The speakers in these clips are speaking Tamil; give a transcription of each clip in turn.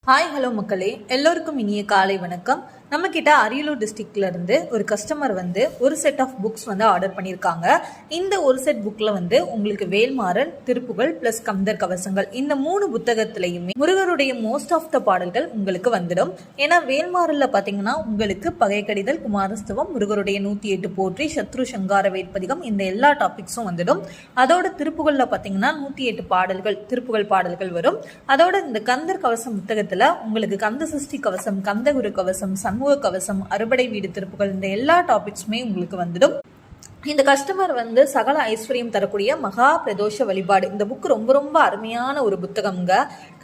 ஹாய் ஹலோ மக்களே, எல்லோருக்கும் இனிய காலை வணக்கம். நம்ம கிட்ட அரியலூர் டிஸ்ட்ரிக்ட்ல இருந்து ஒரு கஸ்டமர் ஒரு செட் ஆஃப் புக்ஸ் ஆர்டர் பண்ணியிருக்காங்க. இந்த ஒரு செட் புக்ல உங்களுக்கு வேல்மாறன், திருப்புகழ் பிளஸ் கந்தர் கவசங்கள் இந்த 3 புத்தகத்திலையுமே முருகருடைய மோஸ்ட் ஆஃப் த பாடல்கள் உங்களுக்கு வந்துடும். ஏன்னா வேல்மாறல்ல பாத்தீங்கன்னா உங்களுக்கு பகை கடிதல், குமாரஸ்தவம், முருகருடைய 108 போற்றி, சத்ரு சங்கார வேட்பதிகம் இந்த எல்லா டாபிக்ஸும் வந்துடும். அதோட திருப்புகள்ல பாத்தீங்கன்னா 108 பாடல்கள், திருப்புகழ் பாடல்கள் வரும். அதோட இந்த கந்தர் கவசம் புத்தகத்துல உங்களுக்கு கந்த சஷ்டி கவசம், கந்தகுரு கவசம், சண்முக கவசம், அறுபடை வீடு திருப்புகள் இந்த எல்லா டாபிக்ஸுமே உங்களுக்கு வந்துடும். இந்த கஸ்டமர் சகல ஐஸ்வர்யம் தரக்கூடிய மகா பிரதோஷ வழிபாடு இந்த புக் ரொம்ப ரொம்ப அருமையான ஒரு புத்தகம்ங்க.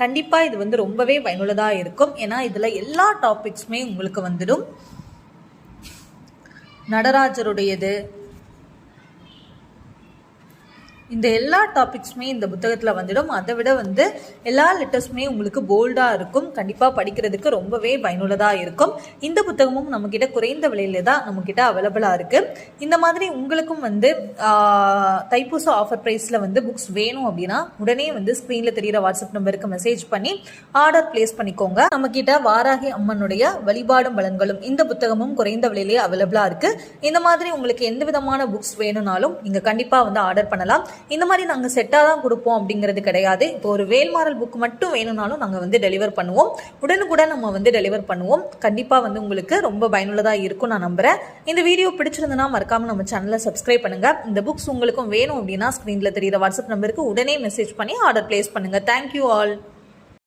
கண்டிப்பா இது ரொம்பவே பயனுள்ளதா இருக்கும். ஏன்னா இதுல எல்லா டாபிக்ஸுமே உங்களுக்கு வந்துடும். நடராஜருடையது இந்த எல்லா டாபிக்ஸுமே இந்த புத்தகத்தில் வந்துடும். அதை விட எல்லா லெட்டர்ஸுமே உங்களுக்கு போல்டாக இருக்கும். கண்டிப்பாக படிக்கிறதுக்கு ரொம்பவே பயனுள்ளதாக இருக்கும். இந்த புத்தகமும் நம்மக்கிட்ட குறைந்த விலையில தான் நம்மக்கிட்ட அவைலபிளாக இருக்குது. இந்த மாதிரி உங்களுக்கும் தைப்பூச ஆஃபர் ப்ரைஸில் புக்ஸ் வேணும் அப்படின்னா உடனே ஸ்க்ரீனில் தெரிகிற வாட்ஸ்அப் நம்பருக்கு மெசேஜ் பண்ணி ஆர்டர் பிளேஸ் பண்ணிக்கோங்க. நம்மக்கிட்ட வாராகி அம்மனுடைய வழிபாடும் பலன்களும் இந்த புத்தகமும் குறைந்த விலையிலேயே அவைலபிளாக இருக்குது. இந்த மாதிரி உங்களுக்கு எந்த விதமான புக்ஸ் வேணும்னாலும் நீங்கள் கண்டிப்பாக ஆர்டர் பண்ணலாம். இந்த மாதிரி நாங்கள் செட்டாக தான் கொடுப்போம் அப்படிங்கிறது கிடையாது. இப்போ ஒரு வேல்மாறல் புக் மட்டும் வேணும்னாலும் நாங்கள் டெலிவர் பண்ணுவோம். உடனுக்குடன் நம்ம டெலிவர் பண்ணுவோம். கண்டிப்பாக உங்களுக்கு ரொம்ப பயனுள்ளதாக இருக்கும் நான் நம்புறேன். இந்த வீடியோ பிடிச்சிருந்தனா மறக்காம நம்ம சேனலை சப்ஸ்கிரைப் பண்ணுங்க. இந்த புக்ஸ் உங்களுக்கும் வேணும் அப்படின்னா ஸ்க்ரீனில் தெரியுற வாட்ஸ்அப் நம்பருக்கு உடனே மெசேஜ் பண்ணி ஆர்டர் பிளேஸ் பண்ணுங்க. Thank you all.